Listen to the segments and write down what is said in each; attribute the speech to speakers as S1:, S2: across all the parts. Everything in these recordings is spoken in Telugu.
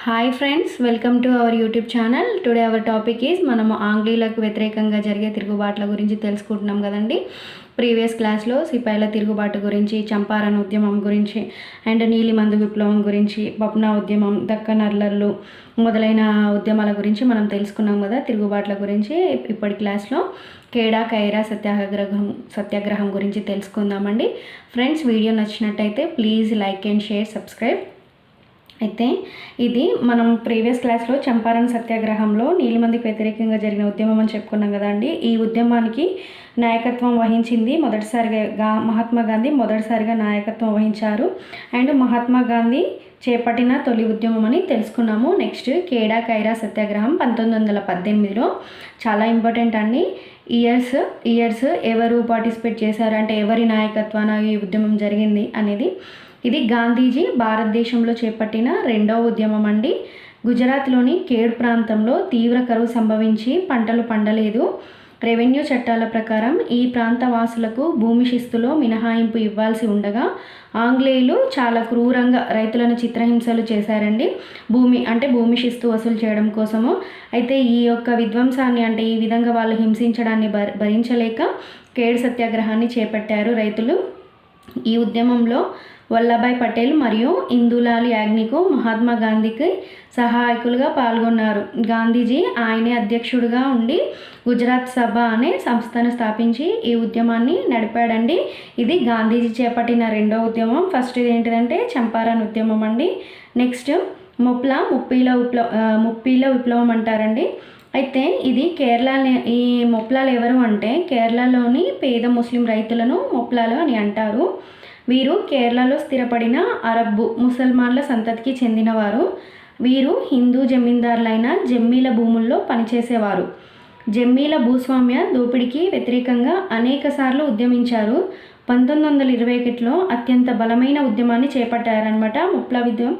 S1: Hi friends, welcome to our YouTube channel. Today our topic is మనము ఆంగ్లేయులకు వ్యతిరేకంగా జరిగే తిరుగుబాట్ల గురించి తెలుసుకుంటున్నాం కదండి. ప్రీవియస్ క్లాస్లో సిపాయిల తిరుగుబాటు గురించి, చంపారన్ ఉద్యమం గురించి అండ్ నీలిమందు విప్లవం గురించి, పప్నా ఉద్యమం, దక్కన్ అల్లర్లు మొదలైన ఉద్యమాల గురించి మనం తెలుసుకున్నాం కదా. తిరుగుబాట్ల గురించి ఇప్పటి క్లాస్లో ఖేడా కైరా సత్యాగ్రహం గురించి తెలుసుకుందామండి. ఫ్రెండ్స్, వీడియో నచ్చినట్టయితే please like and share, subscribe. అయితే ఇది మనం ప్రీవియస్ క్లాస్లో చంపారన్ సత్యాగ్రహంలో నీలిమందికి వ్యతిరేకంగా జరిగిన ఉద్యమం అని చెప్పుకున్నాం కదా అండి. ఈ ఉద్యమానికి నాయకత్వం వహించింది మహాత్మా గాంధీ మొదటిసారిగా నాయకత్వం వహించారు. అండ్ మహాత్మా గాంధీ చేపట్టిన తొలి ఉద్యమం అని తెలుసుకున్నాము. నెక్స్ట్ ఖేడా కైరా సత్యాగ్రహం 1918లో. చాలా ఇంపార్టెంట్ అండి. ఇయర్స్ ఎవరు పార్టిసిపేట్ చేశారు, అంటే ఎవరి నాయకత్వాన ఈ ఉద్యమం జరిగింది అనేది. ఇది గాంధీజీ భారతదేశంలో చేపట్టిన రెండవ ఉద్యమం అండి. గుజరాత్లోని ఖేడ్ ప్రాంతంలో తీవ్ర కరువు సంభవించి పంటలు పండలేదు. రెవెన్యూ చట్టాల ప్రకారం ఈ ప్రాంత వాసులకు భూమి శిస్తులో మినహాయింపు ఇవ్వాల్సి ఉండగా ఆంగ్లేయులు చాలా క్రూరంగా రైతులను చిత్రహింసలు చేశారండి. భూమి శిస్తు వసూలు చేయడం కోసము. అయితే ఈ యొక్క విధ్వంసాన్ని, అంటే ఈ విధంగా వాళ్ళు హింసించడాన్ని భరించలేక ఖేడ్ సత్యాగ్రహాన్ని చేపట్టారు రైతులు. ఈ ఉద్యమంలో వల్లభాయ్ పటేల్ మరియు ఇందులాల్ యాగ్నిక్ మహాత్మా గాంధీకి సహాయకులుగా పాల్గొన్నారు. గాంధీజీ ఆయనే అధ్యక్షుడిగా ఉండి గుజరాత్ సభ అనే సంస్థను స్థాపించి ఈ ఉద్యమాన్ని నడిపాడండి. ఇది గాంధీజీ చేపట్టిన రెండో ఉద్యమం. ఫస్ట్ ఇది ఏంటిదంటే చంపారన్ ఉద్యమం అండి. నెక్స్ట్ ముప్పీల విప్లవం అంటారండి. అయితే ఇది ఈ మొప్లాలు ఎవరు అంటే కేరళలోని పేద ముస్లిం రైతులను మొప్లాలు అని అంటారు. వీరు కేరళలో స్థిరపడిన అరబ్బు ముసల్మాన్ల సంతతికి చెందినవారు. వీరు హిందూ జమీందారులైన జమ్మీల భూముల్లో పనిచేసేవారు. జమ్మీల భూస్వామ్య దోపిడీకి వ్యతిరేకంగా అనేకసార్లు ఉద్యమించారు. 1921లో అత్యంత బలమైన ఉద్యమాన్ని చేపట్టారనమాట. ముప్లా ఉద్యమం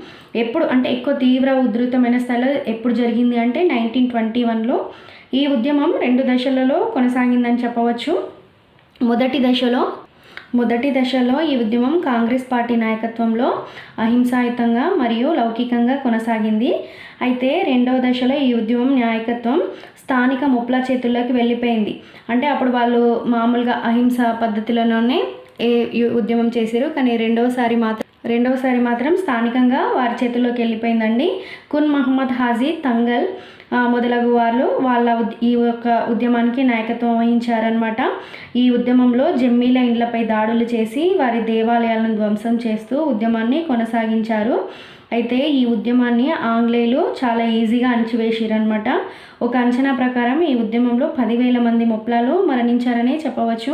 S1: ఎక్కువ తీవ్ర ఉధృతమైన స్థలం ఎప్పుడు జరిగింది అంటే 1921లో. ఈ ఉద్యమం 2 దశలలో కొనసాగిందని చెప్పవచ్చు. మొదటి దశలో ఈ ఉద్యమం కాంగ్రెస్ పార్టీ నాయకత్వంలో అహింసాయుతంగా మరియు లౌకికంగా కొనసాగింది. అయితే రెండవ దశలో ఈ ఉద్యమం నాయకత్వం స్థానిక ముప్లా చేతుల్లోకి వెళ్ళిపోయింది. అంటే అప్పుడు వాళ్ళు మామూలుగా అహింస పద్ధతిలోనే ఉద్యమం చేశారు. కానీ రెండవసారి మాత్రం స్థానికంగా వారి చేతుల్లోకి వెళ్ళిపోయిందండి. కున్ మహమ్మద్ హాజీ తంగల్ మొదలగు ఈ యొక్క ఉద్యమానికి నాయకత్వం వహించారనమాట. ఈ ఉద్యమంలో జమ్మీల ఇండ్లపై దాడులు చేసి వారి దేవాలయాలను ధ్వంసం చేస్తూ ఉద్యమాన్ని కొనసాగించారు. అయితే ఈ ఉద్యమాన్ని ఆంగ్లేయులు చాలా ఈజీగా అణచివేసిరనమాట. ఒక అంచనా ప్రకారం ఈ ఉద్యమంలో 10,000 మంది మొప్లాలు మరణించారనే చెప్పవచ్చు.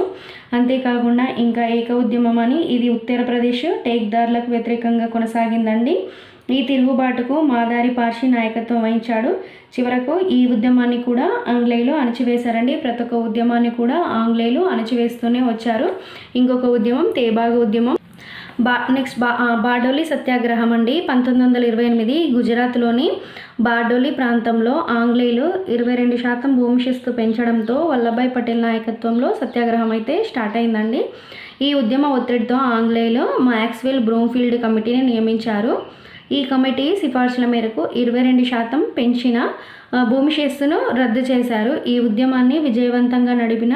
S1: అంతేకాకుండా ఇంకా ఏక ఉద్యమం అని, ఇది ఉత్తరప్రదేశ్ టేక్దార్లకు వ్యతిరేకంగా కొనసాగిందండి. ఈ తిరుగుబాటుకు మాదారి పార్షి నాయకత్వం వహించాడు. చివరకు ఈ ఉద్యమాన్ని కూడా ఆంగ్లేయులు అణచివేశారండి. ప్రతి ఒక్క ఉద్యమాన్ని కూడా ఆంగ్లేయులు అణచివేస్తూనే వచ్చారు. ఇంకొక ఉద్యమం తేబాగు ఉద్యమం. బార్డోలి సత్యాగ్రహం అండి. 1928 గుజరాత్లోని బార్డోలి ప్రాంతంలో ఆంగ్లేయులు 22% భూమి శిస్తు పెంచడంతో వల్లభాయ్ పటేల్ నాయకత్వంలో సత్యాగ్రహం అయితే స్టార్ట్ అయిందండి. ఈ ఉద్యమ ఒత్తిడితో ఆంగ్లేయులు మ్యాక్స్వెల్ బ్రూమ్ఫీల్డ్ కమిటీని నియమించారు. ఈ కమిటీ సిఫార్సుల మేరకు 22% పెంచిన భూమి శిస్తును రద్దు చేశారు. ఈ ఉద్యమాన్ని విజయవంతంగా నడిపిన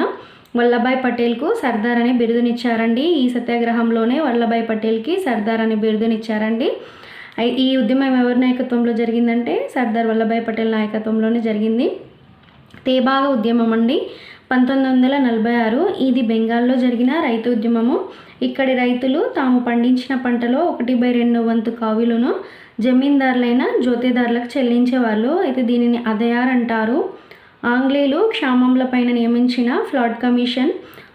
S1: వల్లభాయ్ పటేల్కు సర్దార్ అనే బిరుదునిచ్చారండి. ఈ సత్యాగ్రహంలోనే వల్లభాయ్ పటేల్కి సర్దార్ అనే బిరుదునిచ్చారండి. ఈ ఉద్యమం ఎవరి నాయకత్వంలో జరిగిందంటే సర్దార్ వల్లభాయ్ పటేల్ నాయకత్వంలోనే జరిగింది. తేబాగ ఉద్యమం అండి. 1946 ఇది బెంగాల్లో జరిగిన రైతు ఉద్యమము. ఇక్కడి రైతులు తాము పండించిన పంటలో 1/2 వంతు కావులను జమీందారులైన జోతేదారులకు చెల్లించేవాళ్ళు. అయితే దీనిని అదయార్ అంటారు. ఆంగ్లేయులు క్షామంల పైన నియమించిన ఫ్లాట్ కమిషన్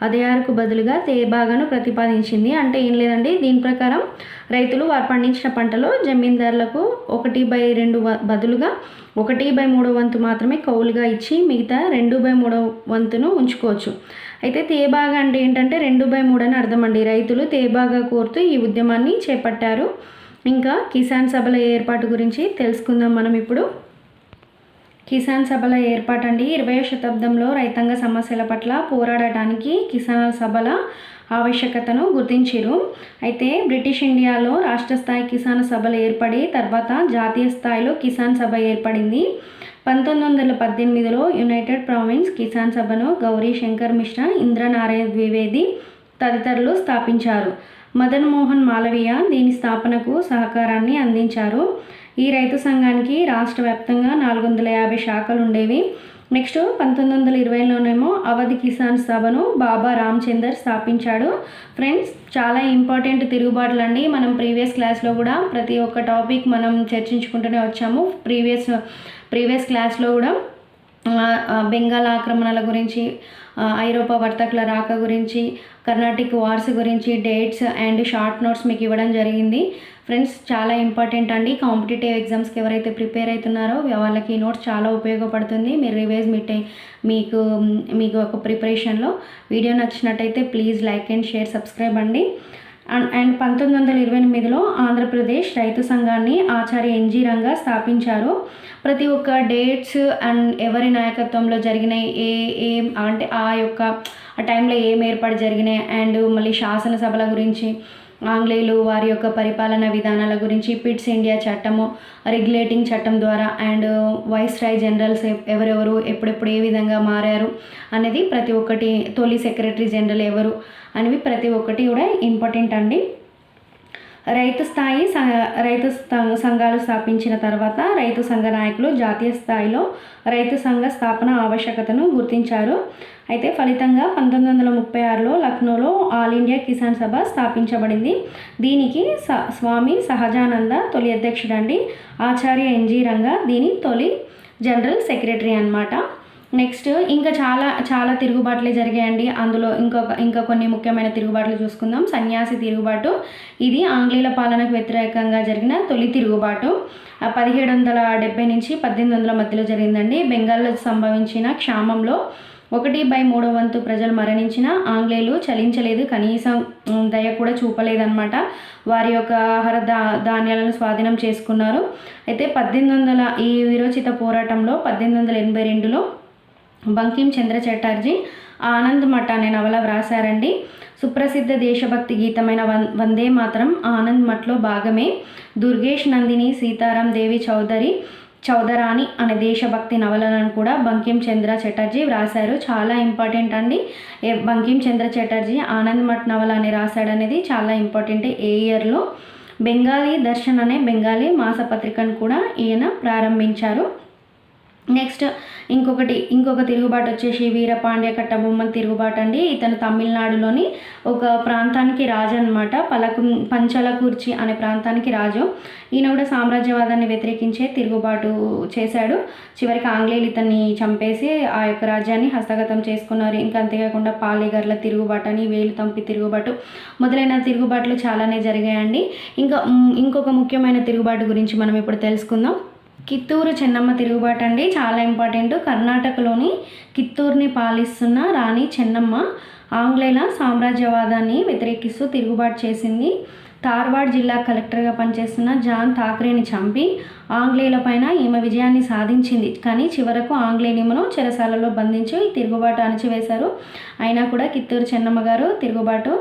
S1: అదయార్కు బదులుగా తేబాగను ప్రతిపాదించింది. అంటే ఏం లేదండి, దీని ప్రకారం రైతులు వారు పండించిన పంటలో జమీందారులకు 1/2 బదులుగా 1/3 వంతు మాత్రమే కౌలుగా ఇచ్చి మిగతా 2/3 వంతును ఉంచుకోవచ్చు. అయితే తేబాగ అంటే ఏంటంటే 2/3 అని అర్థం అండి. రైతులు తేబాగా కోరుతూ ఈ ఉద్యమాన్ని చేపట్టారు. ఇంకా కిసాన్ సభల ఏర్పాటు గురించి తెలుసుకుందాం మనం ఇప్పుడు. కిసాన్ సభల ఏర్పాటు అండి. 20వ శతాబ్దంలో రైతాంగ సమస్యల పట్ల పోరాడటానికి కిసాన్ సభల ఆవశ్యకతను గుర్తించారు. అయితే బ్రిటిష్ ఇండియాలో రాష్ట్ర స్థాయి కిసాన్ సభలు ఏర్పడి తర్వాత జాతీయ స్థాయిలో కిసాన్ సభ ఏర్పడింది. 1918లో యునైటెడ్ ప్రావిన్స్ కిసాన్ సభను గౌరీ శంకర్ మిశ్రా, ఇంద్రనారాయణ ద్వివేది తదితరులు స్థాపించారు. మదన్ మోహన్ మాలవీయ దీని స్థాపనకు సహకారాన్ని అందించారు. ఈ రైతు సంఘానికి రాష్ట్ర వ్యాప్తంగా 450 శాఖలు ఉండేవి. నెక్స్ట్ 1920లోనేమో అవధ్ కిసాన్ సభను బాబా రామచందర్ స్థాపించాడు. ఫ్రెండ్స్, చాలా ఇంపార్టెంట్ తిరుగుబాట్లు అండి. మనం ప్రీవియస్ క్లాస్లో కూడా ప్రతి ఒక్క టాపిక్ మనం చర్చించుకుంటూనే వచ్చాము. ప్రీవియస్ క్లాస్లో కూడా బెంగాల్ ఆక్రమణల గురించి, ఐరోపా వర్తకుల రాక గురించి, కర్ణాటిక్ వార్స్ గురించి డేట్స్ అండ్ షార్ట్ నోట్స్ మీకు ఇవ్వడం జరిగింది. ఫ్రెండ్స్, చాలా ఇంపార్టెంట్ అండి. కాంపిటేటివ్ ఎగ్జామ్స్కి ఎవరైతే ప్రిపేర్ అవుతున్నారో వాళ్ళకి ఈ నోట్స్ చాలా ఉపయోగపడుతుంది. మీరు రివైజ్ మీకు ఒక ప్రిపరేషన్లో. వీడియో నచ్చినట్టయితే please like and share, subscribe అండి. అండ్ 1928లో ఆంధ్రప్రదేశ్ రైతు సంఘాన్ని ఆచార్య ఎన్జి రంగా స్థాపించారు. ప్రతి ఒక్క డేట్స్ అండ్ ఎవరి నాయకత్వంలో జరిగినాయి, అంటే ఆ టైంలో ఏం ఏర్పాటు జరిగినాయి, అండ్ మళ్ళీ శాసనసభల గురించి, ఆంగ్లేయులు వారి యొక్క పరిపాలనా విధానాల గురించి, పిట్స్ ఇండియా చట్టము, రెగ్యులేటింగ్ చట్టం ద్వారా, అండ్ వైస్రాయ్ జనరల్స్ ఎవరెవరు ఎప్పుడెప్పుడు ఏ విధంగా మారారు అనేది ప్రతి ఒక్కటి, తొలి సెక్రటరీ జనరల్ ఎవరు అనేవి ప్రతి ఒక్కటి కూడా ఇంపార్టెంట్ అండి. రైతు సంఘాలు స్థాపించిన తర్వాత రైతు సంఘ నాయకులు జాతీయ స్థాయిలో రైతు సంఘ స్థాపన ఆవశ్యకతను గుర్తించారు. అయితే ఫలితంగా 1936లో లక్నోలో ఆల్ ఇండియా కిసాన్ సభ స్థాపించబడింది. దీనికి స్వామి సహజానంద తొలి అధ్యక్షుడండి. ఆచార్య ఎన్జి రంగా దీని తొలి జనరల్ సెక్రటరీ అన్నమాట. నెక్స్ట్ ఇంకా చాలా తిరుగుబాట్లే జరిగాయండి. అందులో ఇంకా కొన్ని ముఖ్యమైన తిరుగుబాట్లు చూసుకుందాం. సన్యాసి తిరుగుబాటు, ఇది ఆంగ్లేయుల పాలనకు వ్యతిరేకంగా జరిగిన తొలి తిరుగుబాటు. 1770 నుంచి 1800 మధ్యలో జరిగిందండి. బెంగాల్లో సంభవించిన క్షామంలో 1/3 వంతు ప్రజలు మరణించిన ఆంగ్లేయులు చలించలేదు, కనీసం దయ కూడా చూపలేదన్నమాట. వారి యొక్క ఆహార ధాన్యాలను స్వాధీనం చేసుకున్నారు. అయితే ఈ విరోచిత పోరాటంలో 1882లో బంకిం చంద్ర చటర్జీ ఆనంద్ మఠ్ అనే నవల వ్రాసారండి. సుప్రసిద్ధ దేశభక్తి గీతమైన వందే మాతరం ఆనంద్ మఠ్లో భాగమే. దుర్గేష్ నందిని, సీతారాం దేవి చౌదరాని అనే దేశభక్తి నవలను కూడా బంకిం చంద్ర చటర్జీ వ్రాసారు. చాలా ఇంపార్టెంట్ అండి. బంకిం చంద్ర చటర్జీ ఆనంద్ మఠ్ నవల అని రాశాడనేది చాలా ఇంపార్టెంట్. ఏ ఇయర్లో? బెంగాలీ దర్శన్ అనే బెంగాలీ మాసపత్రికను కూడా ఈయన ప్రారంభించారు. నెక్స్ట్ ఇంకొక తిరుగుబాటు వచ్చేసి వీరపాండ్య కట్టబొమ్మన్ తిరుగుబాటు అండి. ఇతను తమిళనాడులోని ఒక ప్రాంతానికి రాజు అనమాట. పంచలకుర్చి అనే ప్రాంతానికి రాజు. ఈయన కూడా సామ్రాజ్యవాదాన్ని వ్యతిరేకించే తిరుగుబాటు చేశాడు. చివరికి ఆంగ్లేయులు ఇతన్ని చంపేసి ఆ యొక్క రాజ్యాన్ని హస్తగతం చేసుకున్నారు. ఇంకా అంతేకాకుండా పాలేగర్ల తిరుగుబాటు అని, వేలుతంపి తిరుగుబాటు మొదలైన తిరుగుబాట్లు చాలానే జరిగాయండి. ఇంకొక ముఖ్యమైన తిరుగుబాటు గురించి మనం ఇప్పుడు తెలుసుకుందాం. కిత్తూరు చెన్నమ్మ తిరుగుబాటు అండి, చాలా ఇంపార్టెంట్. కర్ణాటకలోని కిత్తూరుని పాలిస్తున్న రాణి చెన్నమ్మ ఆంగ్లేయుల సామ్రాజ్యవాదాన్ని వ్యతిరేకిస్తూ తిరుగుబాటు చేసింది. ధార్వాడ్ జిల్లా కలెక్టర్గా పనిచేస్తున్న జాన్ థాకరేని చంపి ఆంగ్లేయుల పైన ఈమె విజయాన్ని సాధించింది. కానీ చివరకు ఆంగ్లేయులను చెరసాలలో బంధించి తిరుగుబాటు అణచివేశారు. అయినా కూడా కిత్తూరు చెన్నమ్మ గారు తిరుగుబాటు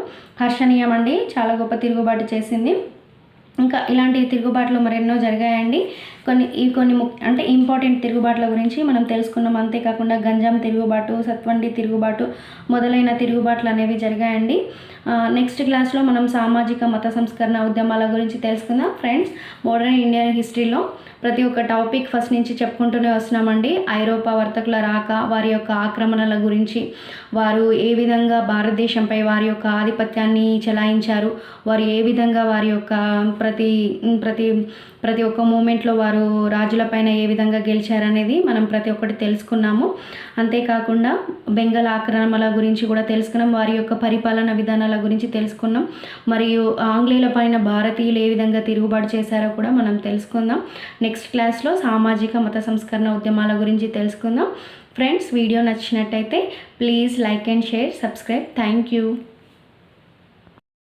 S1: హర్షణీయం అండి, చాలా గొప్ప తిరుగుబాటు చేసింది. ఇంకా ఇలాంటి తిరుగుబాట్లు మరెన్నో జరిగాయండి. కొన్ని అంటే ఇంపార్టెంట్ తిరుగుబాట్ల గురించి మనం తెలుసుకున్నాం. అంతేకాకుండా గంజాం తిరుగుబాటు, సత్వండి తిరుగుబాటు మొదలైన తిరుగుబాట్లు అనేవి జరిగాయండి. నెక్స్ట్ క్లాస్లో మనం సామాజిక మత సంస్కరణ ఉద్యమాల గురించి తెలుసుకుందాం. ఫ్రెండ్స్, మోడర్న్ ఇండియన్ హిస్టరీలో ప్రతి ఒక్క టాపిక్ ఫస్ట్ నుంచి చెప్పుకుంటూనే వస్తున్నామండి. ఐరోపా వర్తకుల రాక, వారి యొక్క ఆక్రమణల గురించి, వారు ఏ విధంగా భారతదేశంపై వారి యొక్క ఆధిపత్యాన్ని చెలాయించారు, వారు ఏ విధంగా వారి యొక్క ప్రతి ఒక్క మూమెంట్లో వారు రాజులపైన ఏ విధంగా గెలిచారనేది మనం ప్రతి ఒక్కటి తెలుసుకున్నాము. అంతేకాకుండా బెంగాల్ ఆక్రమణల గురించి కూడా తెలుసుకున్నాం, వారి యొక్క పరిపాలన విధానాల గురించి తెలుసుకున్నాం. మరియు ఆంగ్లేయుల పైన భారతీయులు ఏ విధంగా తిరుగుబాటు చేశారో కూడా మనం తెలుసుకుందాం. నెక్స్ట్ క్లాస్లో సామాజిక మత సంస్కరణ ఉద్యమాల గురించి తెలుసుకుందాం. ఫ్రెండ్స్, వీడియో నచ్చినట్టయితే please like and share, subscribe. Thank you.